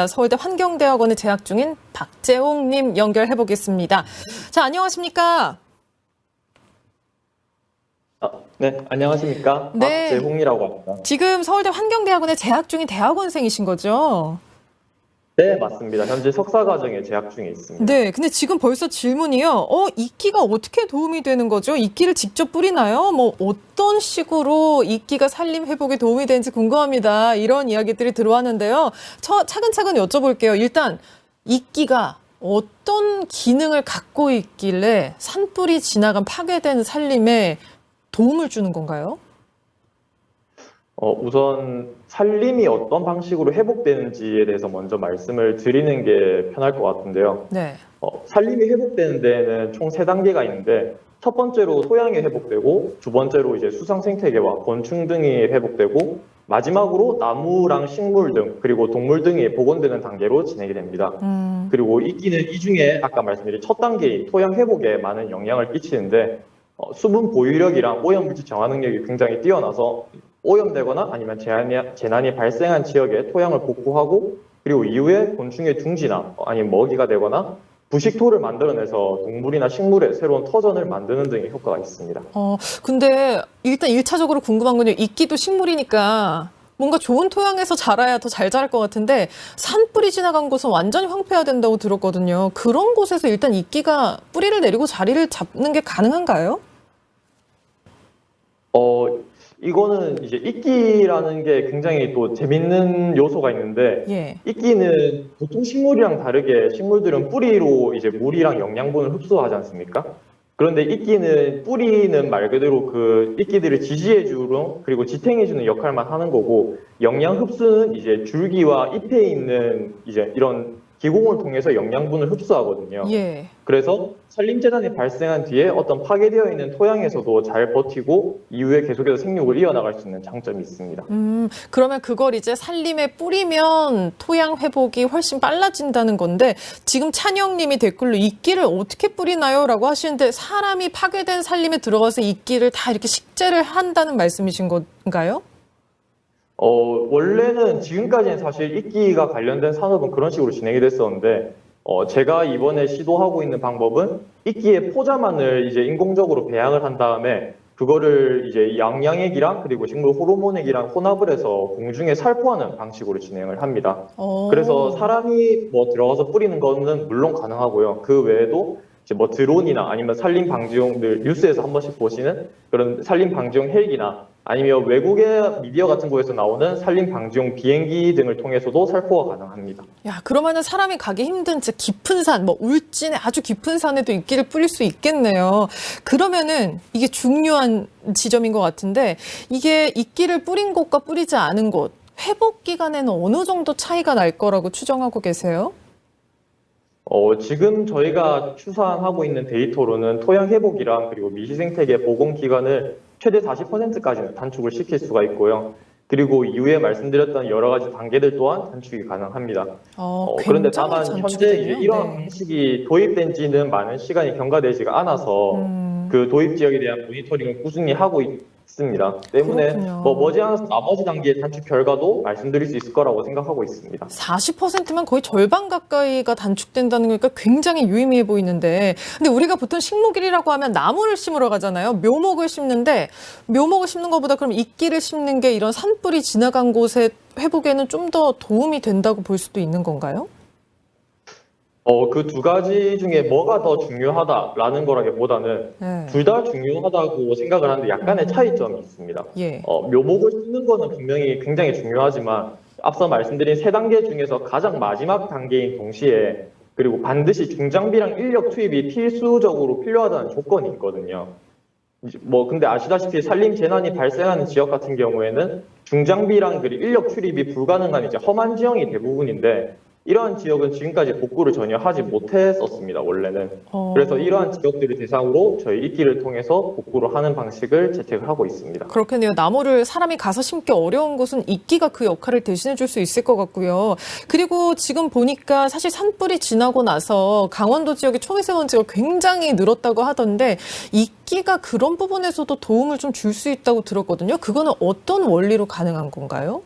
서울대 환경대학원에 재학 중인 박재홍님 연결해 보겠습니다. 자, 안녕하십니까? 네, 안녕하십니까? 네. 박재홍이라고 합니다. 지금 서울대 환경대학원에 재학 중인 대학원생이신 거죠? 네, 맞습니다. 현재 석사과정에 재학 중에 있습니다. 네, 근데 지금 벌써 질문이요. 이끼가 어떻게 도움이 되는 거죠? 이끼를 직접 뿌리나요? 어떤 식으로 이끼가 산림 회복에 도움이 되는지 궁금합니다. 이런 이야기들이 들어왔는데요. 차근차근 여쭤볼게요. 일단 이끼가 어떤 기능을 갖고 있길래 산불이 지나간 파괴된 산림에 도움을 주는 건가요? 우선 산림이 어떤 방식으로 회복되는지에 대해서 먼저 말씀을 드리는 게 편할 것 같은데요. 네. 산림이 회복되는 데에는 총 3단계가 있는데, 첫 번째로 토양이 회복되고, 두 번째로 이제 수상 생태계와 곤충 등이 회복되고, 마지막으로 나무랑 식물 등, 그리고 동물 등이 복원되는 단계로 진행이 됩니다. 그리고 이끼는 이 중에 아까 말씀드린 첫 단계인 토양 회복에 많은 영향을 끼치는데, 수분 보유력이랑 오염물질 정화 능력이 굉장히 뛰어나서 오염되거나 아니면 재난이 발생한 지역에 토양을 복구하고, 그리고 이후에 곤충의 둥지나 아니면 먹이가 되거나 부식토를 만들어내서 동물이나 식물의 새로운 터전을 만드는 등의 효과가 있습니다. 근데 일단 1차적으로 궁금한 건요. 이끼도 식물이니까 뭔가 좋은 토양에서 자라야 더 잘 자랄 것 같은데 산불이 지나간 곳은 완전히 황폐화된다고 들었거든요. 그런 곳에서 일단 이끼가 뿌리를 내리고 자리를 잡는 게 가능한가요? 이거는 이제 이끼라는 게 굉장히 또 재밌는 요소가 있는데, 예. 이끼는 보통 식물이랑 다르게 식물들은 뿌리로 이제 물이랑 영양분을 흡수하지 않습니까? 그런데 이끼는 뿌리는 말 그대로 그 이끼들을 지지해주는, 그리고 지탱해주는 역할만 하는 거고, 영양 흡수는 이제 줄기와 잎에 있는 이제 이런 기공을 통해서 영양분을 흡수하거든요. 예. 그래서 산림재난이 발생한 뒤에 어떤 파괴되어 있는 토양에서도 잘 버티고 이후에 계속해서 생육을 이어나갈 수 있는 장점이 있습니다. 그러면 그걸 이제 산림에 뿌리면 토양 회복이 훨씬 빨라진다는 건데, 지금 찬영님이 댓글로 이끼를 어떻게 뿌리나요? 라고 하시는데, 사람이 파괴된 산림에 들어가서 이끼를 다 이렇게 식재를 한다는 말씀이신 건가요? 원래는 지금까지는 사실 이끼가 관련된 산업은 그런 식으로 진행이 됐었는데, 제가 이번에 시도하고 있는 방법은 이끼의 포자만을 이제 인공적으로 배양을 한 다음에 그거를 이제 양양액이랑 그리고 식물 호르몬액이랑 혼합을 해서 공중에 살포하는 방식으로 진행을 합니다. 그래서 사람이 들어가서 뿌리는 거는 물론 가능하고요. 그 외에도 이제 드론이나 아니면 산림 방지용들 뉴스에서 한 번씩 보시는 그런 산림 방지용 헬기나 아니면 외국의 미디어 같은 곳에서 나오는 산림 방지용 비행기 등을 통해서도 살포가 가능합니다. 야, 그러면은 사람이 가기 힘든 진짜 깊은 산, 울진의 아주 깊은 산에도 이끼를 뿌릴 수 있겠네요. 그러면은 이게 중요한 지점인 것 같은데, 이게 이끼를 뿌린 곳과 뿌리지 않은 곳, 회복 기간에는 어느 정도 차이가 날 거라고 추정하고 계세요? 지금 저희가 추산하고 있는 데이터로는 토양 회복이랑 그리고 미시생태계 복원 기간을 최대 40%까지는 단축을 시킬 수가 있고요. 그리고 이후에 말씀드렸던 여러 가지 단계들 또한 단축이 가능합니다. 그런데 다만 현재 이제 이러한 방식이 도입된 지는 많은 시간이 경과되지가 않아서 그 도입 지역에 대한 모니터링을 꾸준히 하고 있습니다. 때문에 머지않아서 나머지 단계의 단축 결과도 말씀드릴 수 있을 거라고 생각하고 있습니다. 40%면 거의 절반 가까이가 단축된다는 거니까 굉장히 유의미해 보이는데, 근데 우리가 보통 식목일이라고 하면 나무를 심으러 가잖아요. 묘목을 심는데, 묘목을 심는 것보다 그럼 이끼를 심는 게 이런 산불이 지나간 곳의 회복에는 좀 더 도움이 된다고 볼 수도 있는 건가요? 그 두 가지 중에 뭐가 더 중요하다라는 거라기보다는 둘 다 중요하다고 생각을 하는데 약간의 차이점이 있습니다. 예. 묘목을 심는 거는 분명히 굉장히 중요하지만 앞서 말씀드린 3단계 중에서 가장 마지막 단계인 동시에 그리고 반드시 중장비랑 인력 투입이 필수적으로 필요하다는 조건이 있거든요. 근데 아시다시피 산림 재난이 발생하는 지역 같은 경우에는 중장비랑 그리고 인력 출입이 불가능한 이제 험한 지형이 대부분인데, 이러한 지역은 지금까지 복구를 전혀 하지 못했었습니다, 원래는. 그래서 이러한 지역들을 대상으로 저희 이끼를 통해서 복구를 하는 방식을 채택을 하고 있습니다. 그렇겠네요. 나무를 사람이 가서 심기 어려운 곳은 이끼가 그 역할을 대신해 줄 수 있을 것 같고요. 그리고 지금 보니까 사실 산불이 지나고 나서 강원도 지역의 초미세먼지가 굉장히 늘었다고 하던데, 이끼가 그런 부분에서도 도움을 좀 줄 수 있다고 들었거든요. 그거는 어떤 원리로 가능한 건가요?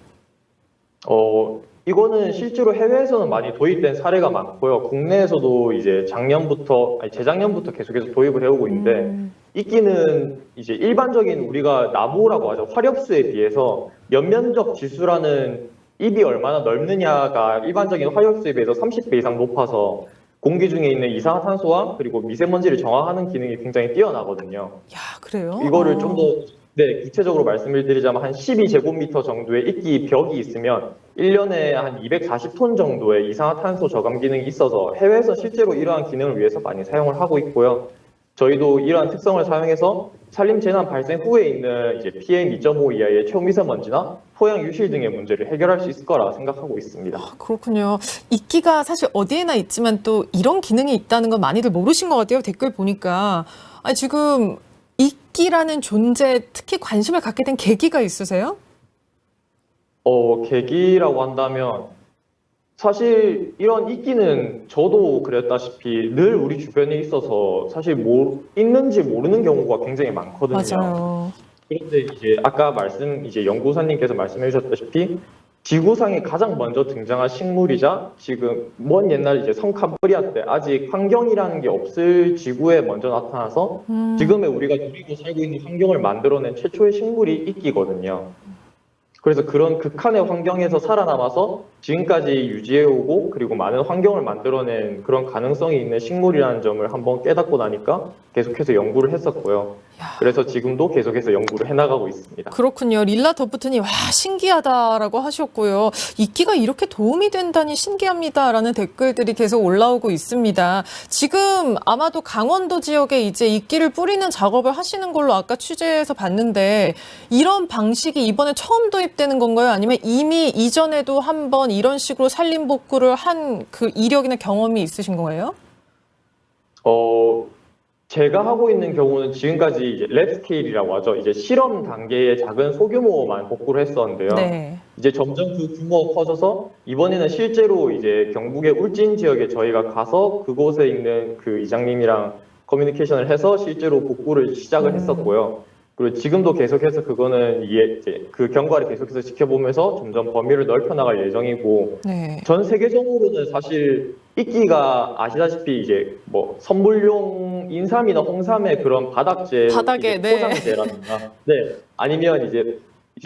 이거는 실제로 해외에서는 많이 도입된 사례가 많고요. 국내에서도 이제 재작년부터 계속해서 도입을 해오고 있는데, 이끼는 이제 일반적인 우리가 나무라고 하죠. 화렵수에 비해서 연면적 지수라는 입이 얼마나 넓느냐가 일반적인 화렵수에 비해서 30배 이상 높아서 공기 중에 있는 이산화탄소와 그리고 미세먼지를 정화하는 기능이 굉장히 뛰어나거든요. 야, 그래요? 이거를 좀 더 구체적으로 말씀을 드리자면 한 12제곱미터 정도의 이끼 벽이 있으면 1년에 한 240톤 정도의 이산화탄소 저감 기능이 있어서 해외에서 실제로 이러한 기능을 위해서 많이 사용을 하고 있고요. 저희도 이러한 특성을 사용해서 산림 재난 발생 후에 있는 이제 PM2.5 이하의 초미세먼지나 토양 유실 등의 문제를 해결할 수 있을 거라 생각하고 있습니다. 아, 그렇군요. 이끼가 사실 어디에나 있지만 또 이런 기능이 있다는 건 많이들 모르신 것 같아요. 댓글 보니까. 아니, 지금 이끼라는 존재에 특히 관심을 갖게 된 계기가 있으세요? 계기라고 한다면 사실 이런 이끼는 저도 그랬다시피 늘 우리 주변에 있어서 사실 있는지 모르는 경우가 굉장히 많거든요. 맞아요. 그런데 이제 아까 이제 연구사님께서 말씀해 주셨다시피 지구상에 가장 먼저 등장한 식물이자 지금 먼 옛날 이제 성캄브리아 때 아직 환경이라는 게 없을 지구에 먼저 나타나서 지금의 우리가 누리고 살고 있는 환경을 만들어낸 최초의 식물이 이끼거든요. 그래서 그런 극한의 환경에서 살아남아서 지금까지 유지해오고 그리고 많은 환경을 만들어낸 그런 가능성이 있는 식물이라는 점을 한번 깨닫고 나니까 계속해서 연구를 했었고요. 그래서 지금도 계속해서 연구를 해나가고 있습니다. 그렇군요. 릴라 더프트님, 와, 신기하다라고 하셨고요. 이끼가 이렇게 도움이 된다니 신기합니다라는 댓글들이 계속 올라오고 있습니다. 지금 아마도 강원도 지역에 이제 이끼를 뿌리는 작업을 하시는 걸로 아까 취재해서 봤는데 이런 방식이 이번에 처음 도입되는 건가요? 아니면 이미 이전에도 한번 이런 식으로 산림복구를 한 그 이력이나 경험이 있으신 거예요? 제가 하고 있는 경우는 지금까지 이제 랩 스케일이라고 하죠. 이제 실험 단계의 작은 소규모만 복구를 했었는데요. 네. 이제 점점 그 규모가 커져서 이번에는 실제로 이제 경북의 울진 지역에 저희가 가서 그곳에 있는 그 이장님이랑 커뮤니케이션을 해서 실제로 복구를 시작을 했었고요. 그리고 지금도 계속해서 그거는 이제 그 경과를 계속해서 지켜보면서 점점 범위를 넓혀나갈 예정이고, 네. 전 세계적으로는 사실 이끼가 아시다시피 이제 뭐 선물용 인삼이나 홍삼의 그런 바닥재, 바닥에, 네. 포장재라든가, 아니면 이제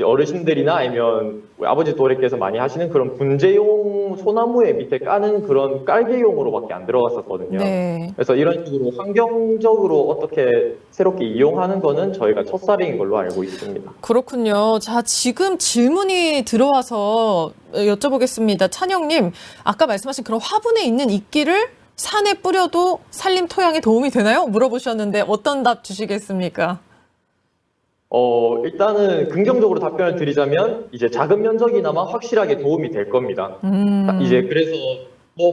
어르신들이나 아니면 아버지 또래께서 많이 하시는 그런 분재용 소나무에 밑에 까는 그런 깔개용으로밖에 안 들어갔었거든요. 네. 그래서 이런 식으로 환경적으로 어떻게 새롭게 이용하는 거는 저희가 첫 사례인 걸로 알고 있습니다. 그렇군요. 자, 지금 질문이 들어와서 여쭤보겠습니다. 찬영님, 아까 말씀하신 그런 화분에 있는 이끼를 산에 뿌려도 산림 토양에 도움이 되나요? 물어보셨는데 어떤 답 주시겠습니까? 일단은 긍정적으로 답변을 드리자면 이제 작은 면적이나마 확실하게 도움이 될 겁니다. 이제 그래서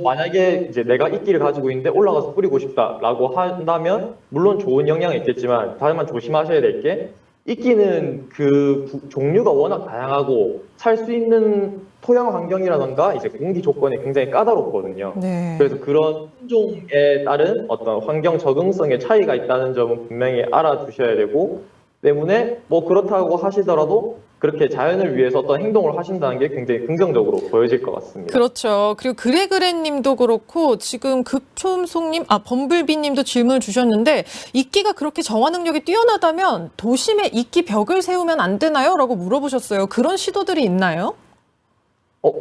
만약에 이제 내가 이끼를 가지고 있는데 올라가서 뿌리고 싶다라고 한다면 물론 좋은 영향이 있겠지만 다만 조심하셔야 될 게 이끼는 그 종류가 워낙 다양하고 살 수 있는 토양 환경이라던가 이제 공기 조건이 굉장히 까다롭거든요. 네. 그래서 그런 품종에 따른 어떤 환경 적응성의 차이가 있다는 점은 분명히 알아두셔야 되고, 때문에 그렇다고 하시더라도 그렇게 자연을 위해서 어떤 행동을 하신다는 게 굉장히 긍정적으로 보여질 것 같습니다. 그렇죠. 그리고 그래그래 님도 그렇고 지금 급초음속님, 범블비 님도 질문을 주셨는데 이끼가 그렇게 정화 능력이 뛰어나다면 도심에 이끼 벽을 세우면 안 되나요? 라고 물어보셨어요. 그런 시도들이 있나요?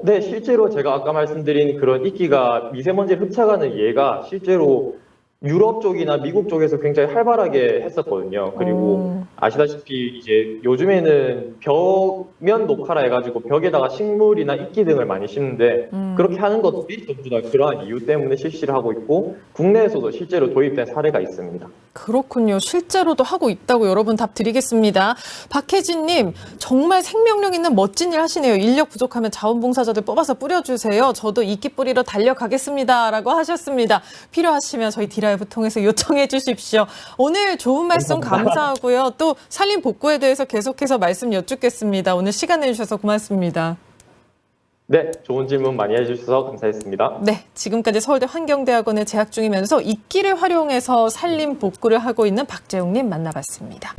네, 실제로 제가 아까 말씀드린 그런 이끼가 미세먼지를 흡착하는 예가 실제로 유럽 쪽이나 미국 쪽에서 굉장히 활발하게 했었거든요. 그리고 아시다시피 이제 요즘에는 벽면 녹화라 해가지고 벽에다가 식물이나 이끼 등을 많이 심는데 그렇게 하는 것들이 전부 다 그러한 이유 때문에 실시를 하고 있고 국내에서도 실제로 도입된 사례가 있습니다. 그렇군요. 실제로도 하고 있다고 여러분 답 드리겠습니다. 박혜진님, 정말 생명력 있는 멋진 일 하시네요. 인력 부족하면 자원봉사자들 뽑아서 뿌려주세요. 저도 이끼 뿌리러 달려가겠습니다. 라고 하셨습니다. 필요하시면 저희 디라이브 통해서 요청해 주십시오. 오늘 좋은 말씀 감사하고요. 또 산림 복구에 대해서 계속해서 말씀 여쭙겠습니다. 오늘 시간 내주셔서 고맙습니다. 네, 좋은 질문 많이 해주셔서 감사했습니다. 네, 지금까지 서울대 환경대학원에 재학 중이면서 이끼를 활용해서 산림 복구를 하고 있는 박재웅님 만나봤습니다.